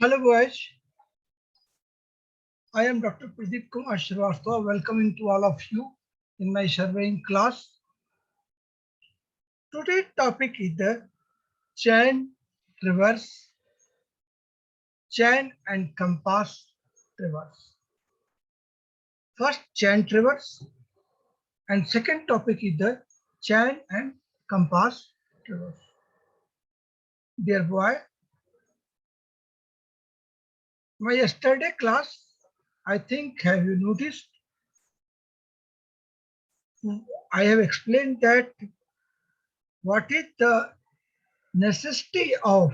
Hello boys, I am Dr. Pradeep Kumar Srivastava, welcoming to all of you in my surveying class. Today's topic is the chain traverse, chain and compass traverse. First chain traverse and second topic is the chain and compass traverse. Dear boy, my yesterday class, I think have you noticed? I have explained that what is the necessity of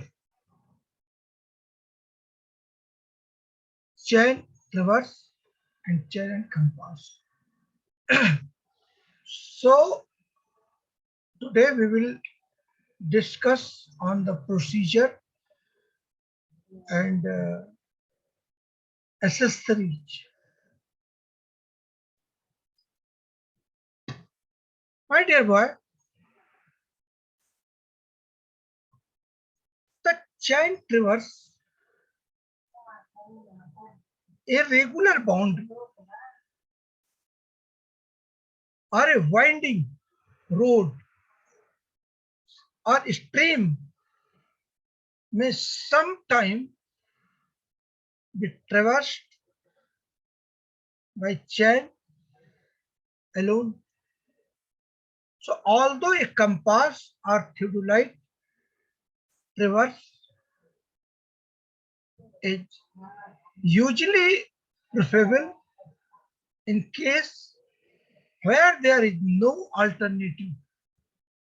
chain traverse and chain and compass. So today we will discuss on the procedure and accessories. My dear boy, the chain traverse a regular boundary or a winding road or stream may sometime be traversed by chain alone. So although a compass or theodolite traverse is usually preferable in case where there is no alternative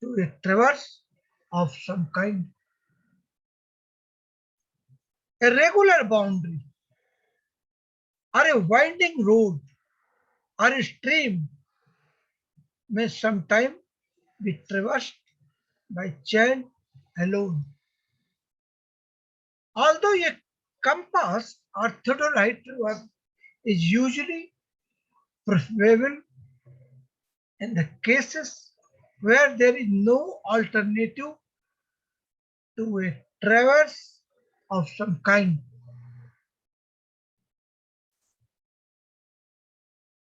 to a traverse of some kind. A regular boundary or a winding road or a stream may sometimes be traversed by chain alone. Although a compass or theodolite traverse is usually preferable in the cases where there is no alternative to a traverse of some kind.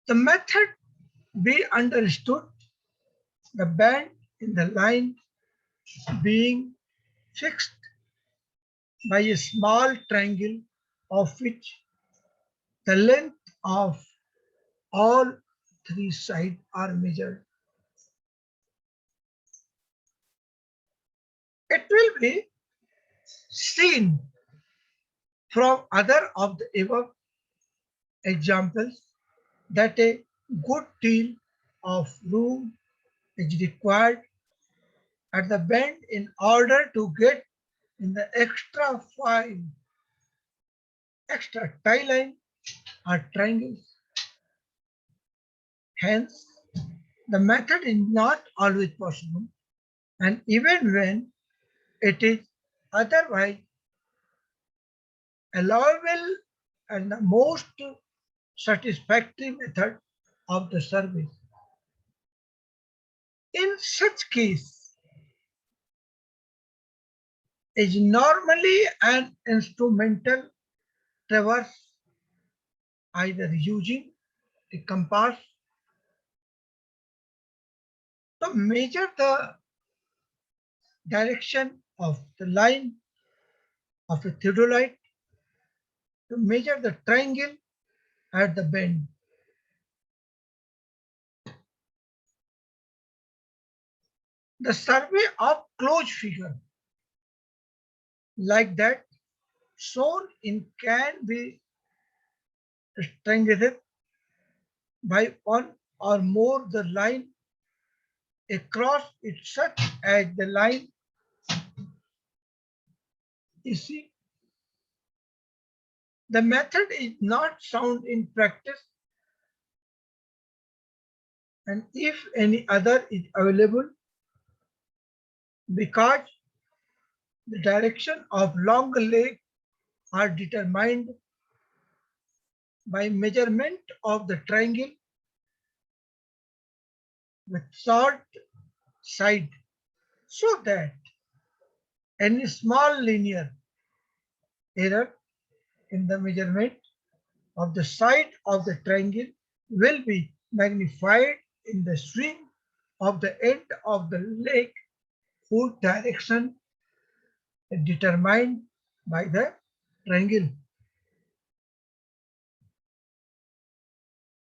The method be understood, the band in the line being fixed by a small triangle of which the length of all three sides are measured. It will be seen from other of the above examples that a good deal of room is required at the bend in order to get in the extra tie line or triangles. Hence, the method is not always possible, and even when it is otherwise allowable and the most satisfactory method of the survey. In such case, is normally an instrumental traverse either using a compass to measure the direction of the line of a theodolite, to measure the triangle at the bend. The survey of closed figure like that shown in can be strengthened by one or more the line across it such as the line you see. The method is not sound in practice, and if any other is available, because the direction of long leg are determined by measurement of the triangle with short side, so that any small linear error in the measurement of the side of the triangle will be magnified in the swing of the end of the leg whose direction is determined by the triangle.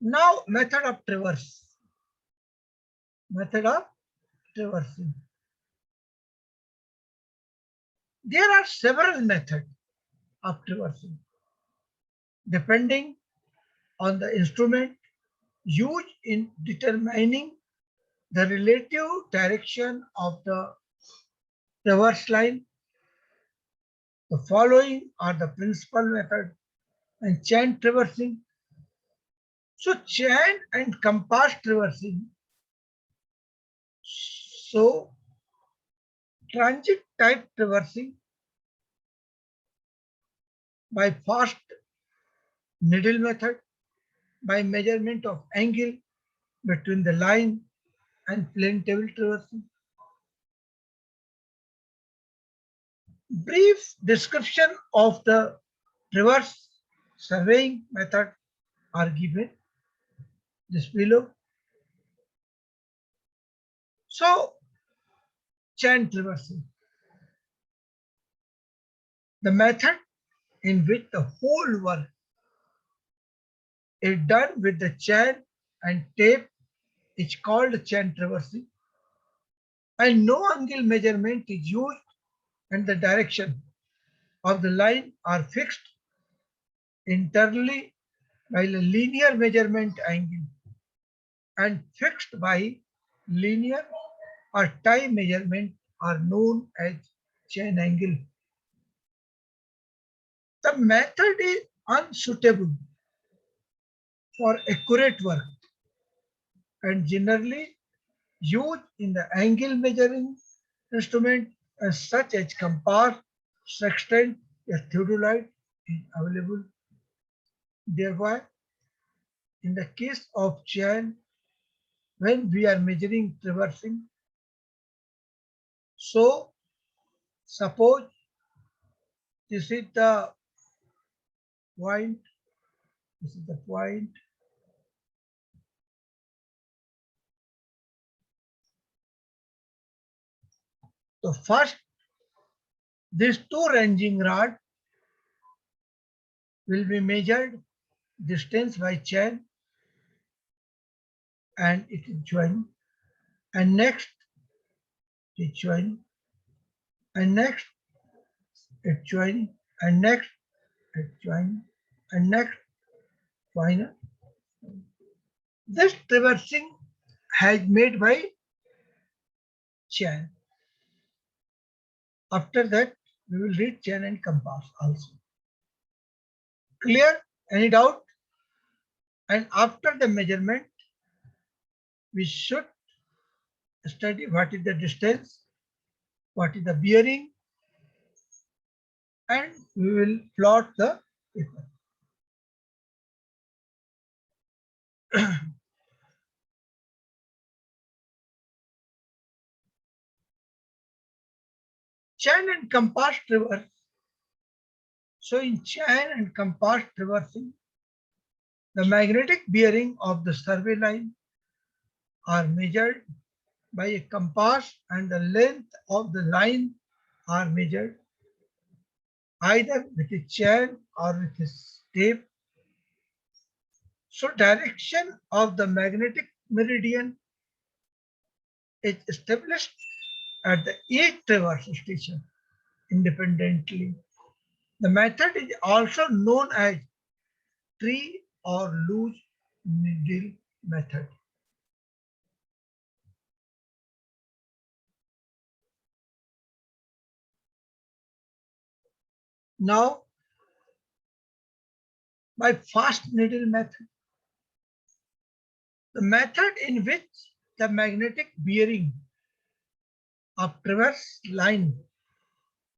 Now method of traverse. Method of traversing. There are several methods of traversing depending on the instrument used in determining the relative direction of the traverse line. The following are the principal method and chain traversing. So chain and compass traversing. So transit type traversing by fast needle method by measurement of angle between the line and plane table traversing. Brief description of the traverse surveying method are given this below. So chain traversing, the method in which the whole work is done with the chain and tape is called chain traversing, and no angle measurement is used and the direction of the line are fixed internally by a linear measurement angle and fixed by linear or time measurement are known as chain angle. The method is unsuitable for accurate work and generally used in the angle measuring instrument such as compass, sextant, or theodolite is available. Therefore, in the case of chain, when we are measuring traversing, so suppose this is the point, this is the point. So first, these two ranging rod will be measured distance by chain and it is joined, and next it joined, and next it joined, and next it joined, and next final. This traversing has made by chain. After that, we will read chain and compass also. Clear? Any doubt? And after the measurement, we should study what is the distance, what is the bearing, and we will plot the paper. Chain and compass traverse. So in chain and compass traversing, the magnetic bearing of the survey line are measured by a compass and the length of the line are measured either with a chain or with a tape. So direction of the magnetic meridian is established at the each traverse station independently. The method is also known as tree or loose needle method. Now, by fast needle method, the method in which the magnetic bearing of traverse line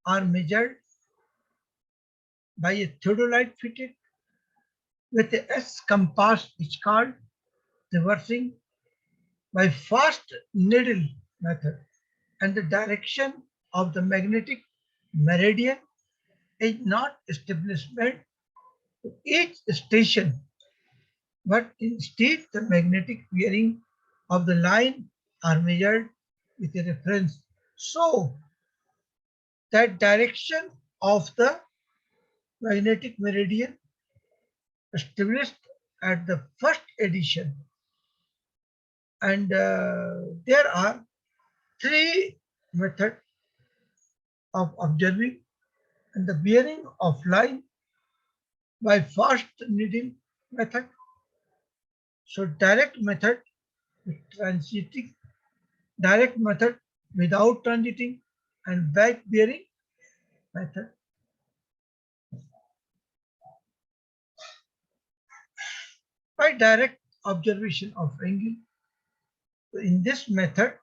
are measured by a theodolite fitted with a S compass is called traversing by fast needle method, and the direction of the magnetic meridian is not established each station, but instead the magnetic bearing of the line are measured with a reference. So that direction of the magnetic meridian established at the first edition. And there are three methods of observing and the bearing of line by fast needle method. So direct method with transiting, direct method without transiting, and back bearing method. By direct observation of angle. In this method,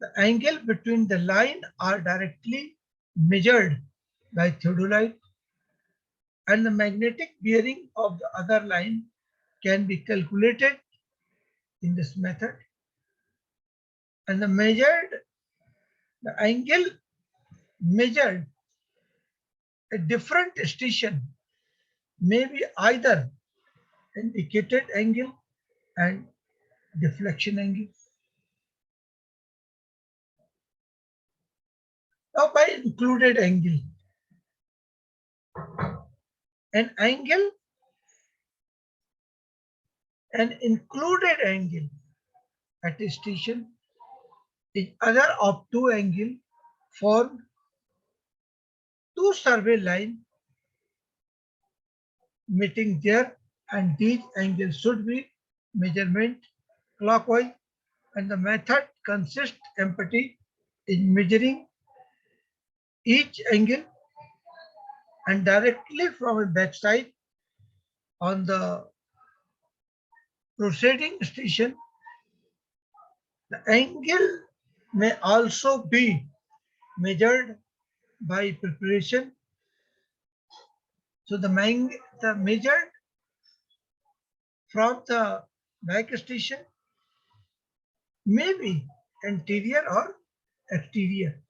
the angle between the line are directly measured by theodolite, and the magnetic bearing of the other line can be calculated in this method. And the angle measured at different station may be either indicated angle and deflection angle. Now by included angle, an angle, an included angle at a station is other of two angle formed two survey line meeting there, and these angles should be measurement clockwise, and the method consists empty in measuring each angle and directly from a backside on the proceeding station. The angle may also be measured by preparation. So the measured from the back station may be anterior or exterior.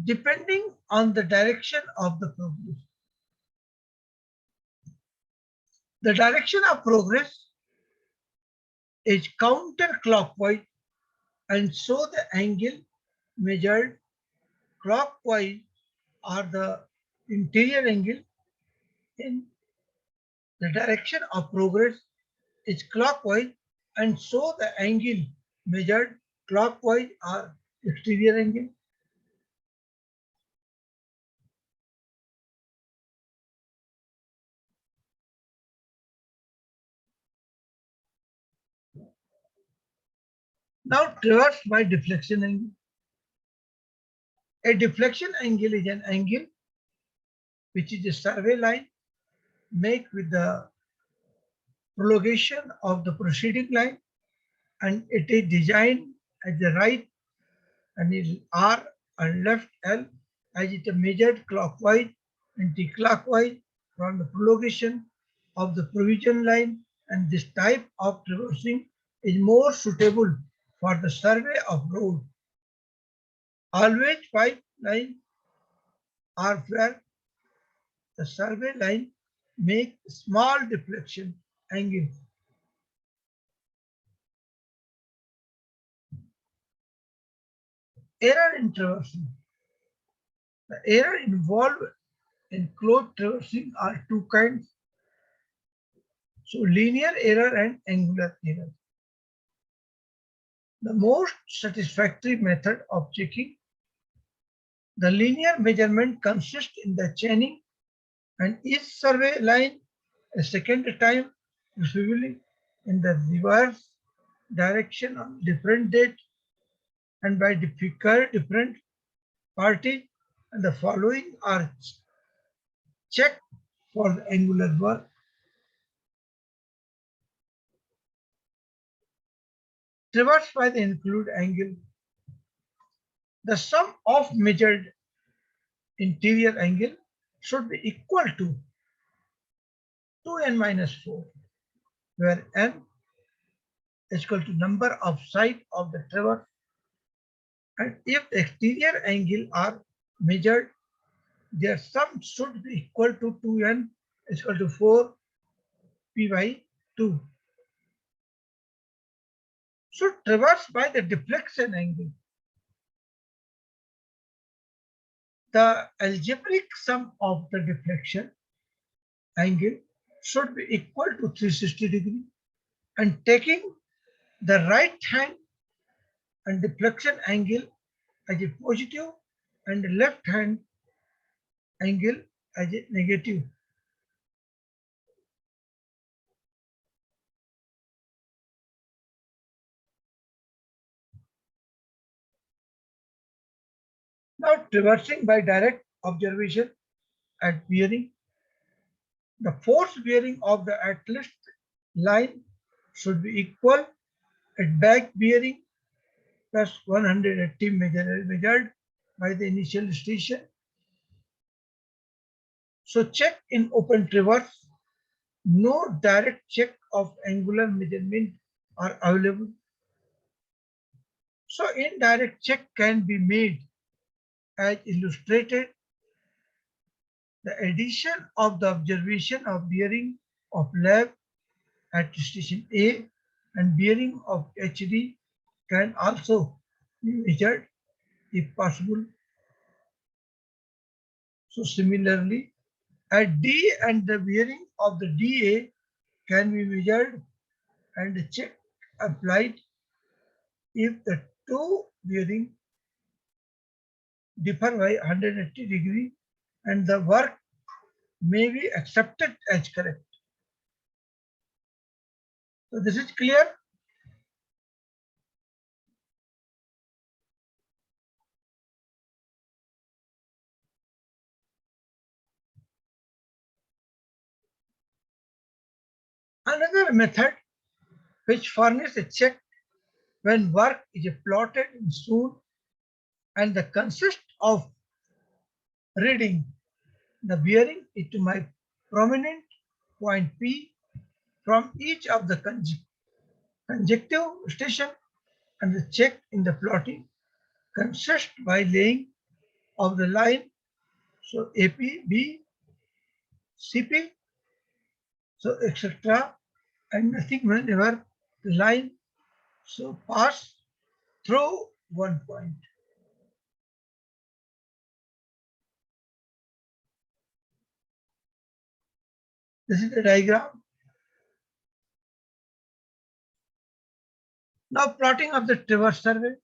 Depending on the direction of the progress. The direction of progress is counterclockwise, and so the angle measured clockwise are the interior angle, in the direction of progress is clockwise, and so the angle measured clockwise are exterior angle. Now traverse by deflection angle. A deflection angle is an angle which is a survey line make with the prolongation of the preceding line, and it is designed at the right and is R and left L as it is measured clockwise and anti-clockwise from the prolongation of the provision line, and this type of traversing is more suitable for the survey of road. Always pipe lines are where the survey line make small deflection angle. Error in traversing. The error involved in close traversing are two kinds. So linear error and angular error. The most satisfactory method of checking the linear measurement consists in the chaining and each survey line a second time, usually in the reverse direction on different date and by different parties, and the following are checked for the angular work. Traversed by the include angle. The sum of measured interior angle should be equal to 2n minus 4, where n is equal to number of side of the traverse, and if the exterior angle are measured, their sum should be equal to 2n is equal to 4 p by 2. So traverse by the deflection angle. The algebraic sum of the deflection angle should be equal to 360 degree, and taking the right hand and deflection angle as a positive and the left hand angle as a negative. Now traversing by direct observation at bearing, the force bearing of the atlas line should be equal at back bearing plus 180 measured by the initial station. So check in open traverse. No direct check of angular measurement are available. So indirect check can be made as illustrated. The addition of the observation of bearing of lab at station A and bearing of HD can also be measured if possible. So similarly, at D and the bearing of the DA can be measured and the check applied if the two bearing differ by 180 degree and the work may be accepted as correct. So this is clear. Another method which furnishes a check when work is plotted in stone and the consist of reading the bearing into my prominent point P from each of the conjective station, and the check in the plotting consists by laying of the line, so AP, B, CP, so etc. and nothing whenever the line so pass through one point. This is the diagram. Now plotting of the traverse survey.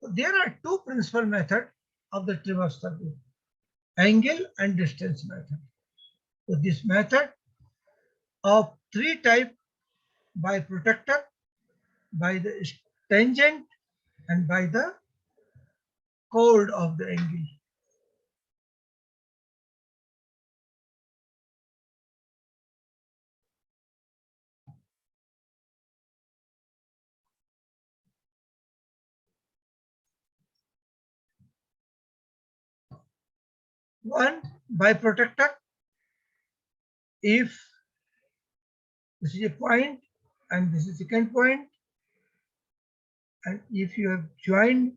So there are two principal methods of the traverse survey: angle and distance method. So this method of three type: by protractor, by the tangent, and by the chord of the angle. One, by protractor, if this is a point and this is second point, and if you have joined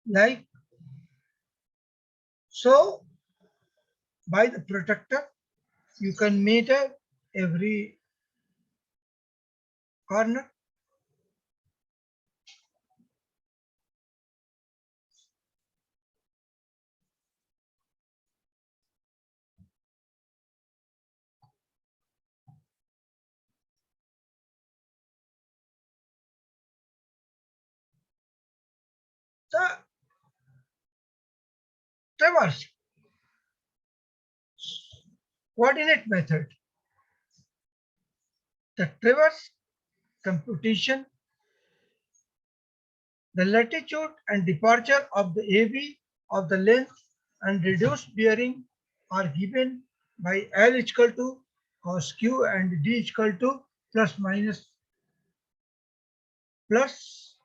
like so, by the protractor you can measure every corner. The traverse coordinate method. The traverse computation, the latitude and departure of the AB of the length and reduced bearing are given by L is equal to cos Q and D is equal to plus minus plus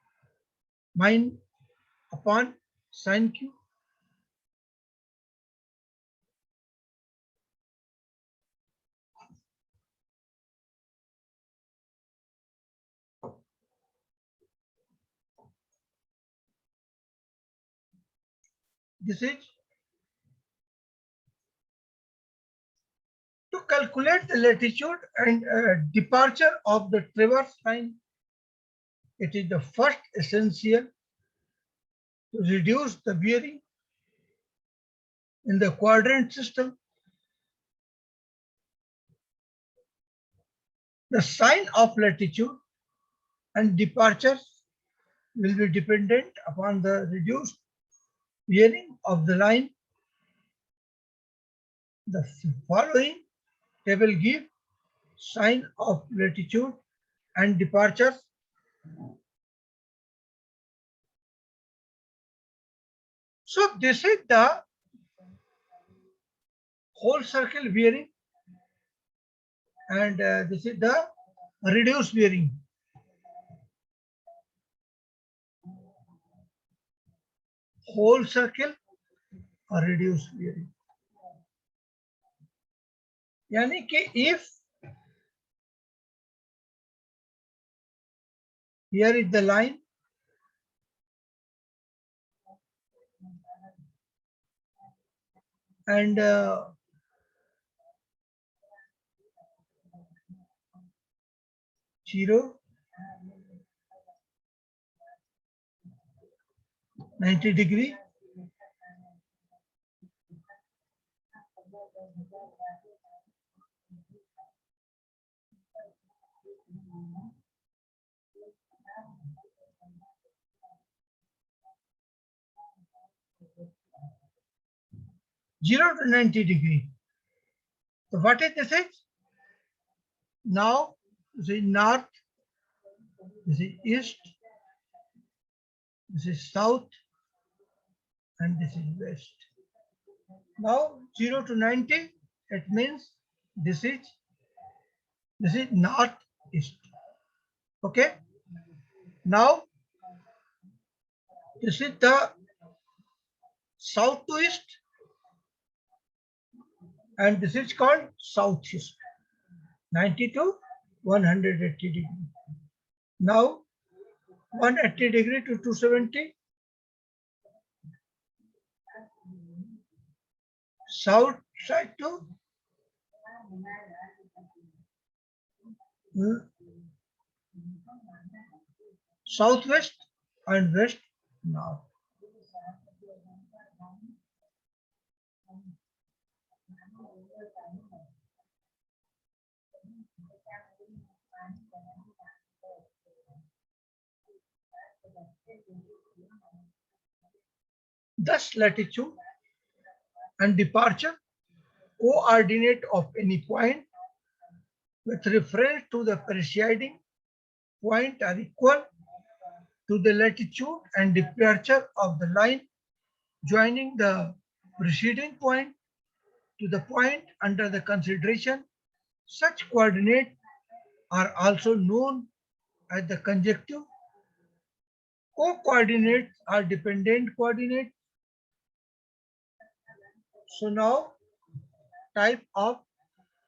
min upon sin Q. This is to calculate the latitude and departure of the traverse line. It is the first essential to reduce the bearing in the quadrant system. The sign of latitude and departures will be dependent upon the reduced bearing of the line. The following table give sign of latitude and departures. So this is the whole circle bearing, and this is the reduced bearing. Whole circle or reduced bearing. यानी कि if here is the line and 0, 90 degree, zero to 90 degree. So what is this? Now this is north, this is east, this is south, and this is west. Now 0 to 90, it means this is northeast. Okay. Now this is the south to east, and this is called southeast. 90 to 180 degree. Now 180 degree to 270. South side to southwest and west north. Thus, latitude and departure coordinate of any point with reference to the preceding point are equal to the latitude and departure of the line joining the preceding point to the point under the consideration. Such coordinates are also known as the conjective. Co-coordinates are dependent coordinates. So now type of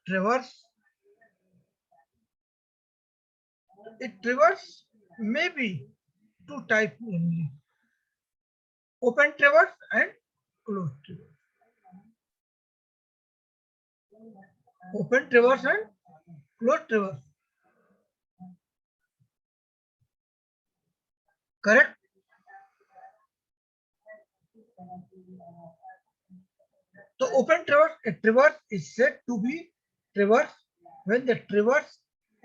traverse. A traverse may be two types only: open traverse and closed traverse. Open traverse and closed traverse. Correct? So open traverse, a traverse is said to be traverse when the traverse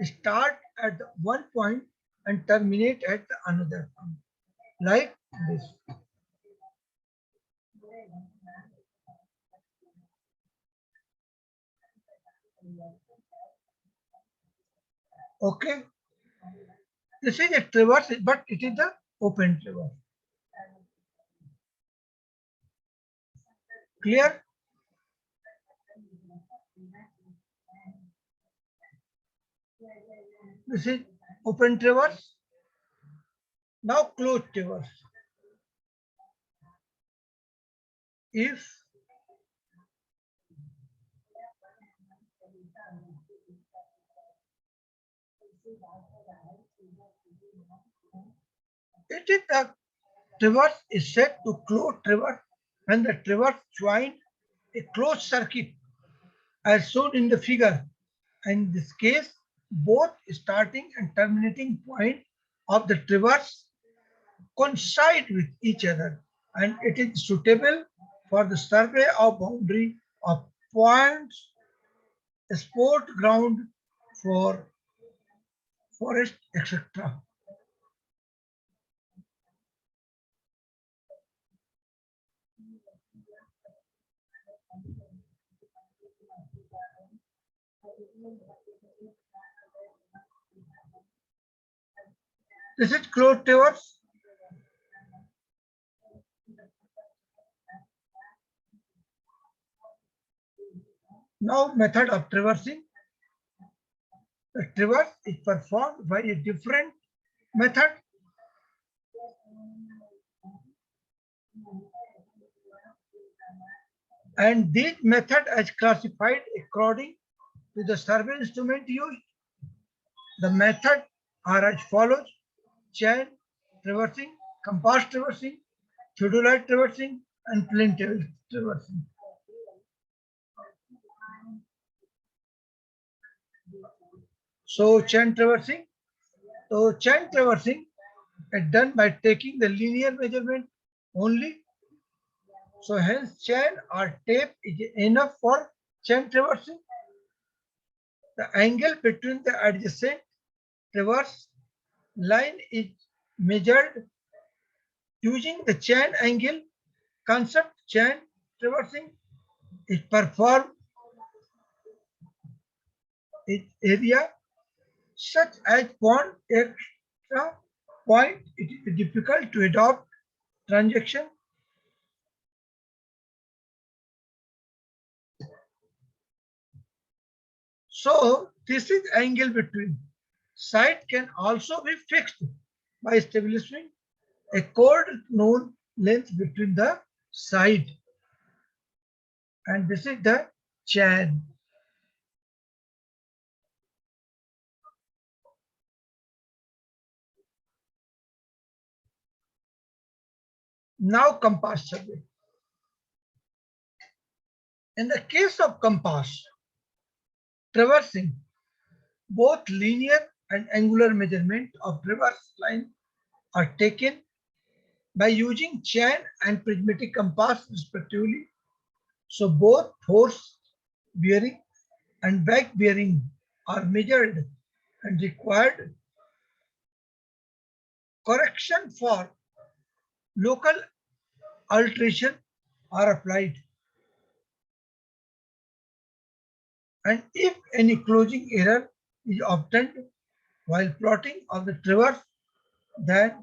start at one point and terminate at another point, like this. Okay, this is a traverse, but it is the open traverse. Clear? This is open traverse. Now closed traverse. If it is the traverse is set to closed traverse when the traverse joined a closed circuit as shown in the figure. In this case, both starting and terminating point of the traverse coincide with each other, and it is suitable for the survey of boundary of points, sport ground for forest, etc. This is closed traverse. Now, method of traversing. The traverse is performed by a different method, and this method is classified according to the survey instrument used. The method are as follows: chain traversing, compass traversing, theodolite traversing, and plain table traversing. So chain traversing. So chain traversing is done by taking the linear measurement only. So hence chain or tape is enough for chain traversing. The angle between the adjacent traverse line is measured using the chain angle concept. Chain traversing is performed in area such as one extra point. It is difficult to adopt transaction. So this is angle between. Side can also be fixed by establishing a chord known length between the side, and this is the chain. Now compass survey. In the case of compass traversing, both linear and angular measurement of traverse line are taken by using chain and prismatic compass respectively. So both force bearing and back bearing are measured, and required correction for local alteration are applied. And if any closing error is obtained while plotting of the traverse, then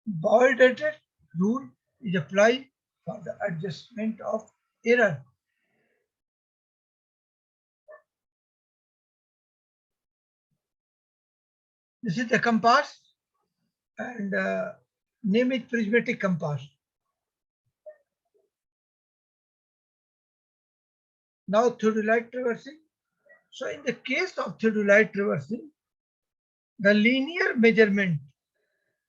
Boyd-Dated rule is applied for the adjustment of error. This is the compass, and name it prismatic compass. Now theodolite traversing. So in the case of theodolite traversing, the linear measurement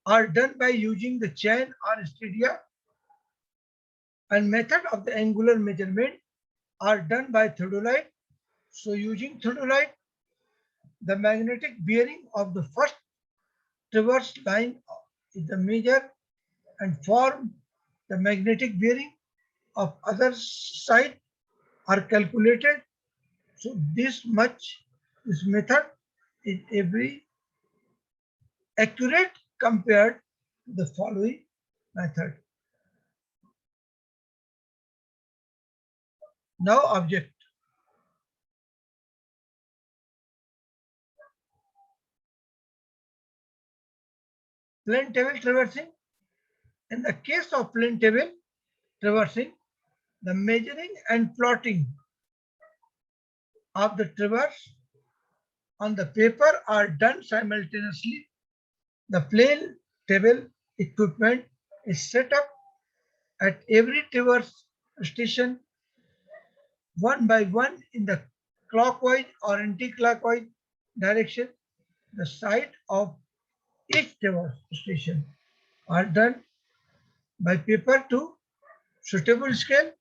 are done by using the chain or stadia, and method of the angular measurement are done by theodolite. So using theodolite, the magnetic bearing of the first traverse line is the measure and form the magnetic bearing of other side are calculated. So this method is every accurate compared to the following method. Now object. Plane table traversing. In the case of plane table traversing, the measuring and plotting of the traverse on the paper are done simultaneously. The plane table equipment is set up at every traverse station one by one in the clockwise or anti-clockwise direction. The side of each traverse station are done by paper to suitable scale.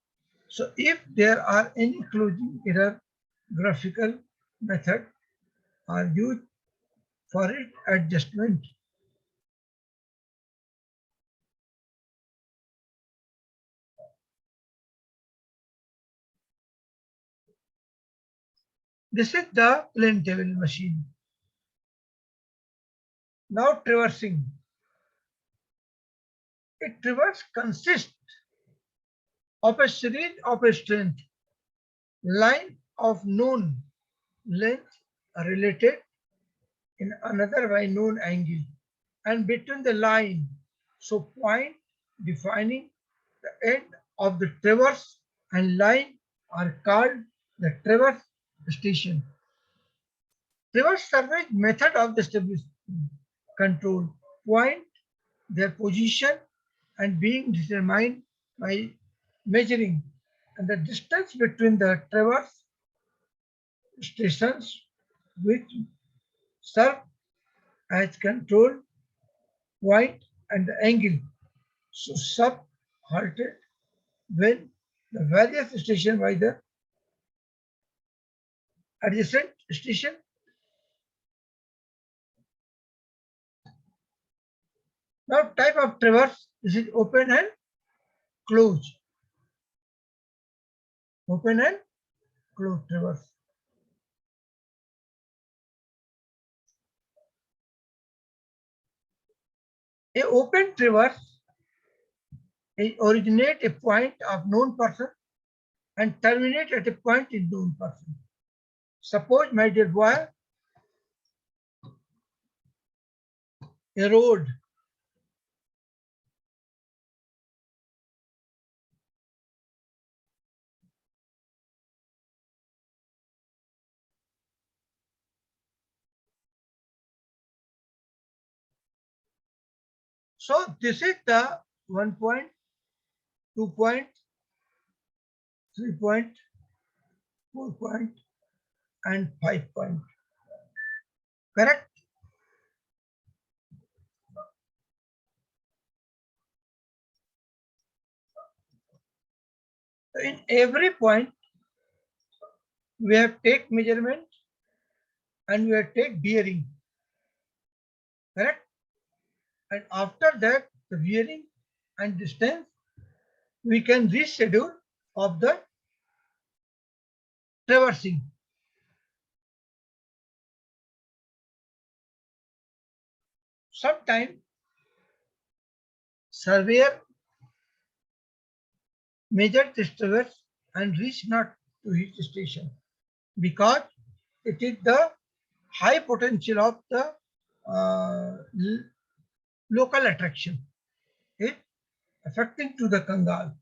So if there are any closing error, graphical method are used for its adjustment. This is the plane table machine. Now traversing. A traverse consists of a series of a strength line of known length related in another by known angle and between the line. So point defining the end of the traverse and line are called the traverse station. Traverse survey method of the establishment control point, their position and being determined by measuring and the distance between the traverse stations which serve as control point and the angle. So sub halted when the various station by the adjacent station. Now type of traverse, this is open and close. Open and close traverse. A open traverse originate a point of known person and terminate at a point in known person. Suppose, my dear boy, a road. So this is the 1 point, 2 point, 3 point, 4 point, and 5 point. Correct? In every point, we have take measurement and we have take bearing. Correct? And after that, the bearing and distance, we can reschedule of the traversing. Sometimes surveyor measured this traverse and reached not to his station because it is the high potential of the local attraction is affecting to the Kangal.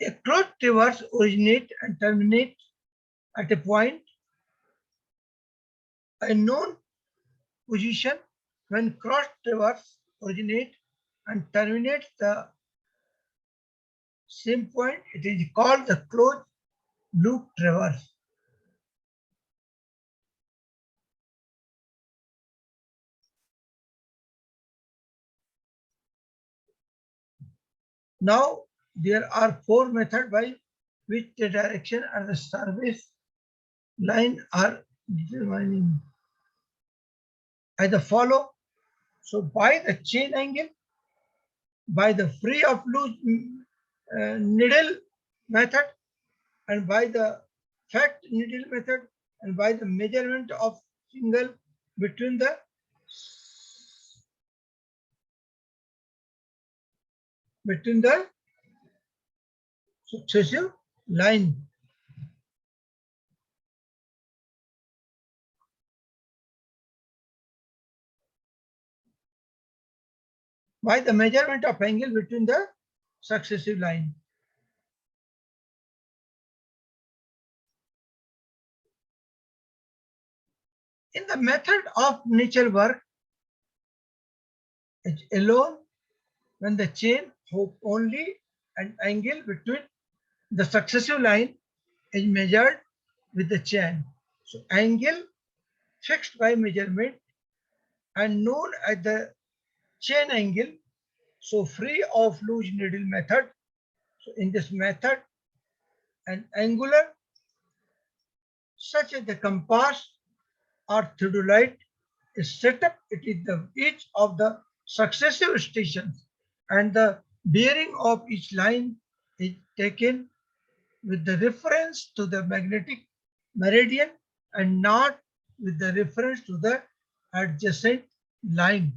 A closed traverse originate and terminate at a point, a known position when cross traverse originate and terminate the same point. It is called the closed loop traverse. Now there are 4 methods by which the direction and the service line are determining as the follow. So by the chain angle, by the free of loose needle method, and by the fact needle method, and by the measurement of single between the successive line. By the measurement of angle between the successive line. In the method of nature work, it's alone when the chain hold only an angle between The successive line is measured with the chain. So angle fixed by measurement and known as the chain angle. So free of loose needle method. So in this method, an angular such as the compass or theodolite is set up. It is the each of the successive stations, and the bearing of each line is taken with the reference to the magnetic meridian and not with the reference to the adjacent line.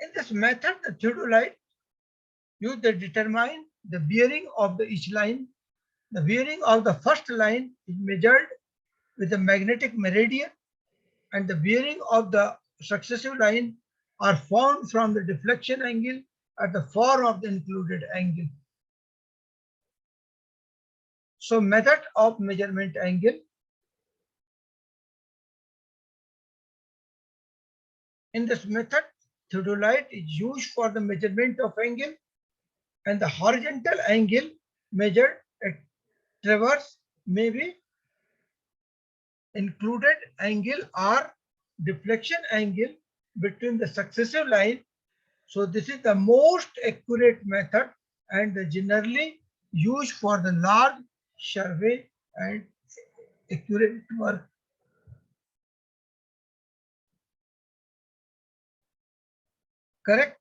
In this method, the theodolite use to determine the bearing of the each line. The bearing of the first line is measured with the magnetic meridian, and the bearing of the successive line are found from the deflection angle at the far of the included angle. So method of measurement angle. In this method, theodolite is used for the measurement of angle, and the horizontal angle measured at traverse may be included angle or deflection angle between the successive line. So this is the most accurate method and generally used for the large survey and accurate work. Correct?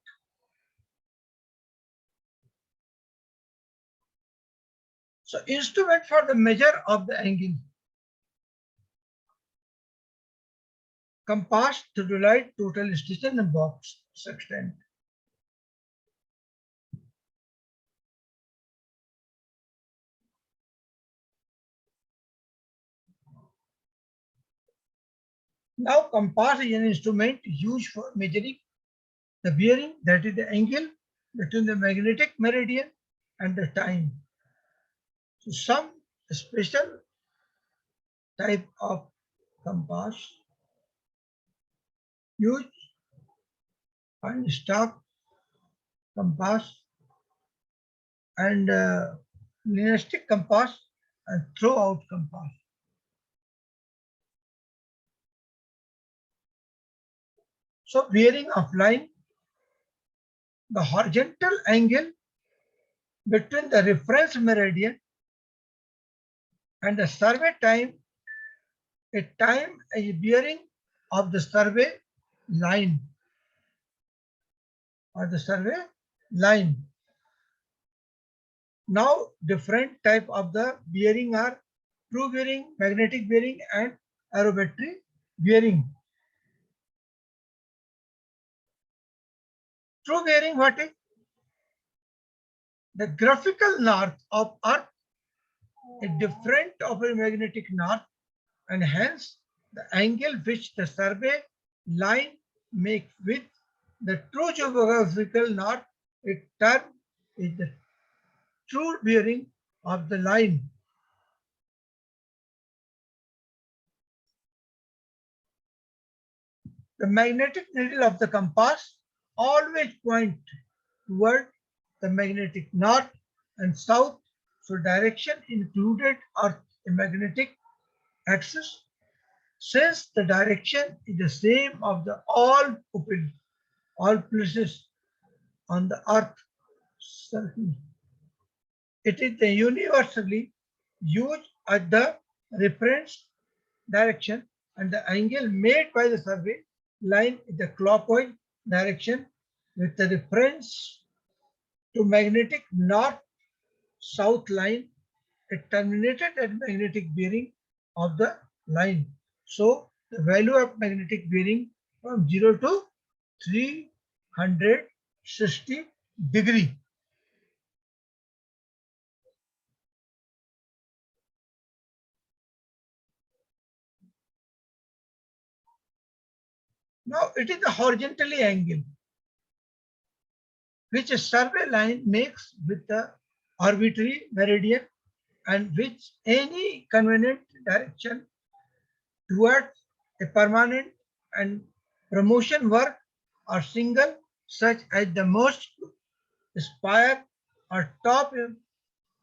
So instrument for the measure of the angle. Compass, theodolite, total station and box sextant. Now compass is an instrument used for measuring the bearing, that is the angle between the magnetic meridian and the time. So some special type of compass used and stock compass and linearistic compass and throwout compass. So bearing of line, the horizontal angle between the reference meridian and the survey time, a time is bearing of the survey line or the survey line. Now different type of the bearing are true bearing, magnetic bearing and aerometry bearing. True bearing what is? The graphical north of Earth is different of a magnetic north, and hence the angle which the survey line makes with the true geographical north, its term is the true bearing of the line. The magnetic needle of the compass always point toward the magnetic north and south. So direction included Earth a magnetic axis. Since the direction is the same of the all places on the Earth surface, it is the universally used as the reference direction, and the angle made by the survey line is the clockwise direction with the reference to magnetic north-south line. It terminated at magnetic bearing of the line. So the value of magnetic bearing from 0 to 360 degree. Now it is the horizontally angle. which a survey line makes with the arbitrary meridian and which any convenient direction towards a permanent and promotion work or single such as the most spire or top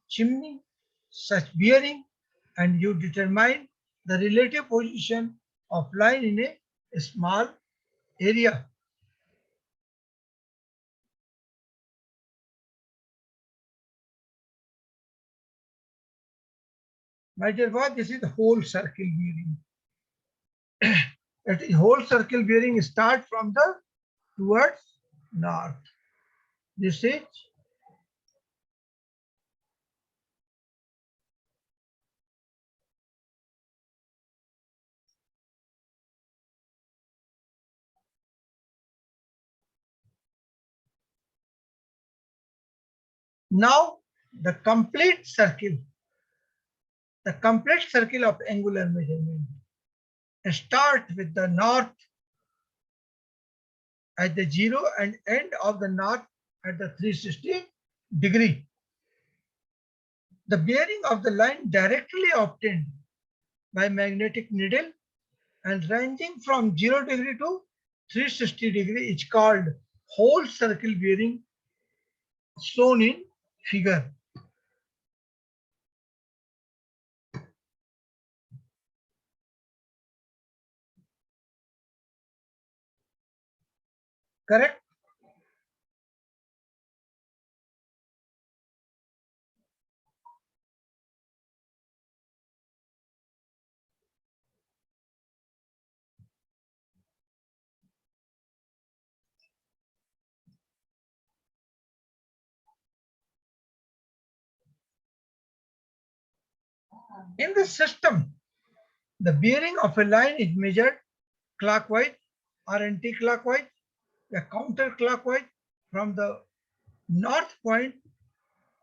chimney such bearing, and you determine the relative position of line in a small area. My dear boy, this is the whole circle bearing. That whole circle bearing start from the towards north. This is now the complete circle of angular measurement. Start with the north at the 0 and end of the north at the 360 degree. The bearing of the line directly obtained by magnetic needle and ranging from 0 degree to 360 degree is called whole circle bearing, shown in figure. Correct? In the system, the bearing of a line is measured clockwise or anti-clockwise, counterclockwise from the north point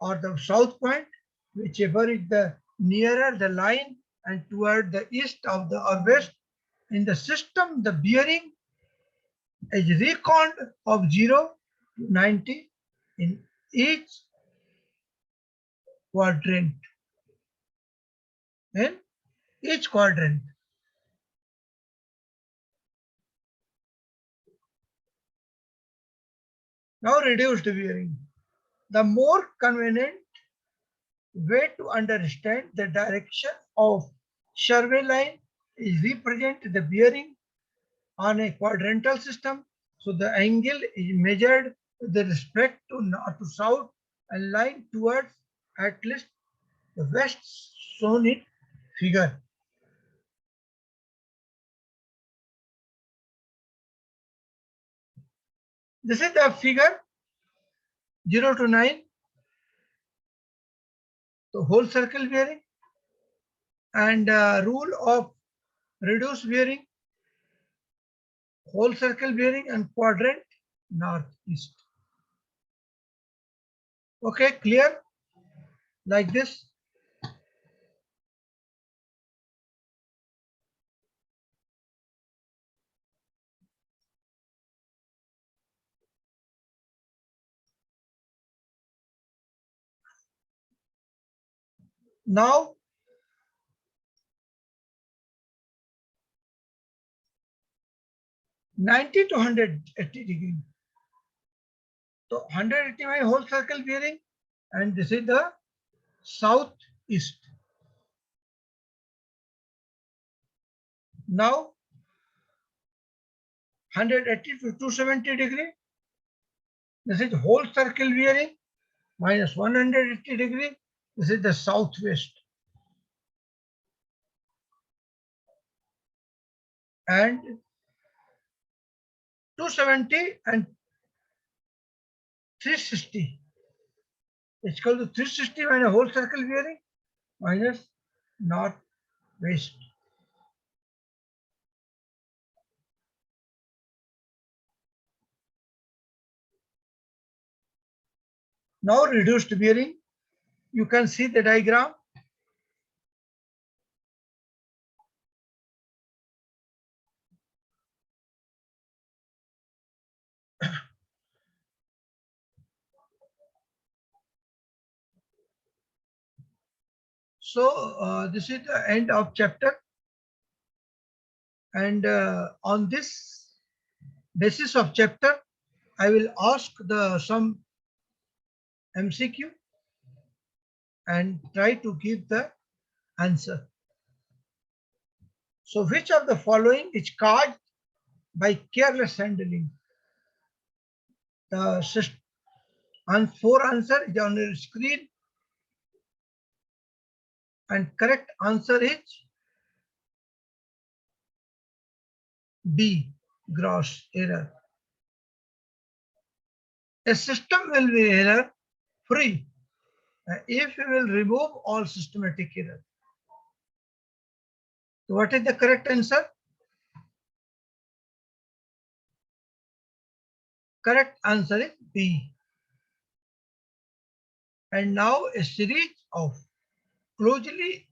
or the south point, whichever is the nearer the line, and toward the east of the or west. In the system, the bearing is reckoned of 0 to 90 in each quadrant. In each quadrant. Now reduced bearing. The more convenient way to understand the direction of survey line is represent the bearing on a quadrantal system. So the angle is measured with respect to north to south and line towards at least the west, shown in figure. This is the figure 0 to 9, the whole circle bearing, and rule of reduced bearing, whole circle bearing and quadrant northeast. Okay, clear? Like this. Now 90 to 180 degree. So 180 my whole circle bearing, and this is the southeast. Now 180 to 270 degree. This is whole circle bearing minus 180 degree. This is the southwest. And 270 and 360. It's called to 360 minus whole circle bearing minus northwest. Now reduced bearing. You can see the diagram. So this is the end of chapter, and on this basis of chapter, I will ask the some MCQ and try to give the answer. So which of the following is caused by careless handling? The four answer is on your screen, and correct answer is B, gross error. A system will be error free if you will remove all systematic error. So what is the correct answer? Correct answer is B. And now a series of closely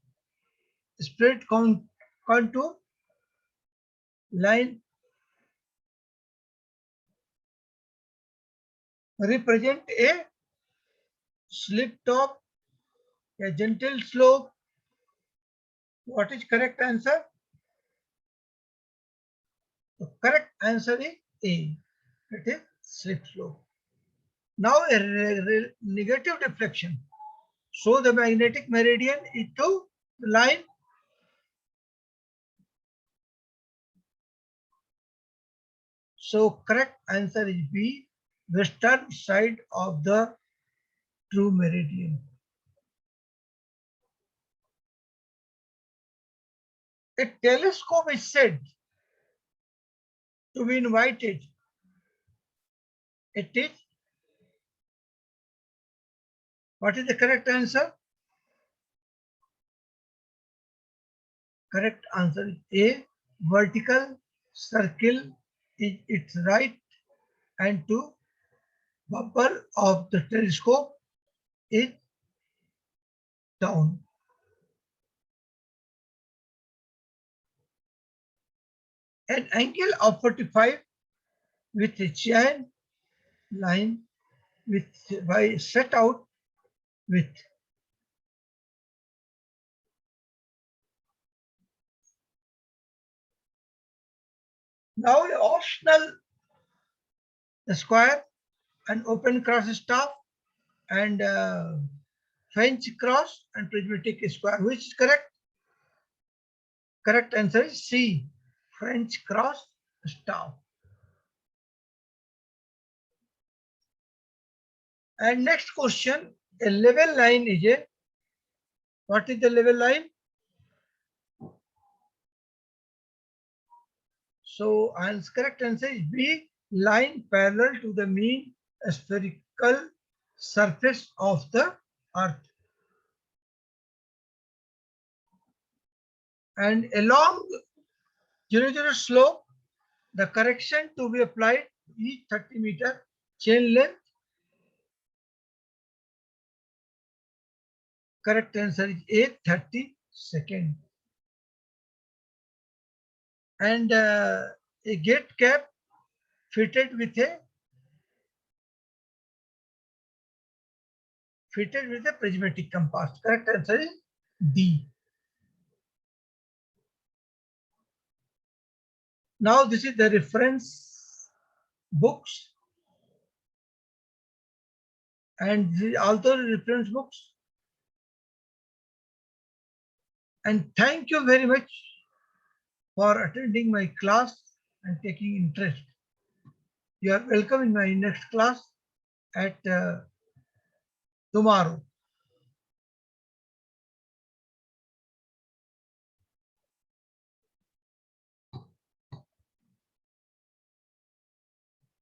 spread contour line represent a slip top, a gentle slope. What is correct answer? The correct answer is A. It is slip slope. Now a negative deflection. So the magnetic meridian into the line. So correct answer is B, western side of the true meridian. A telescope is said to be invited. It is. What is the correct answer? Correct answer is A, vertical circle is its right, and to bumper of the telescope is down. An angle of 45 with a chain line with by set out with. Now the optional square, an open cross staff, and French cross and prismatic square. Which is correct? Correct answer is C, French cross staff. And next question, a level line is a, what is the level line? So correct answer is B, line parallel to the mean spherical surface of the earth. And along 0, slope, the correction to be applied is 30-meter chain length. Correct answer is A, 30 seconds. And a gate cap fitted with a prismatic compass. Correct answer is D. Now this is the reference books, and the author reference books. And thank you very much for attending my class and taking interest. You are welcome in my next class at tomorrow.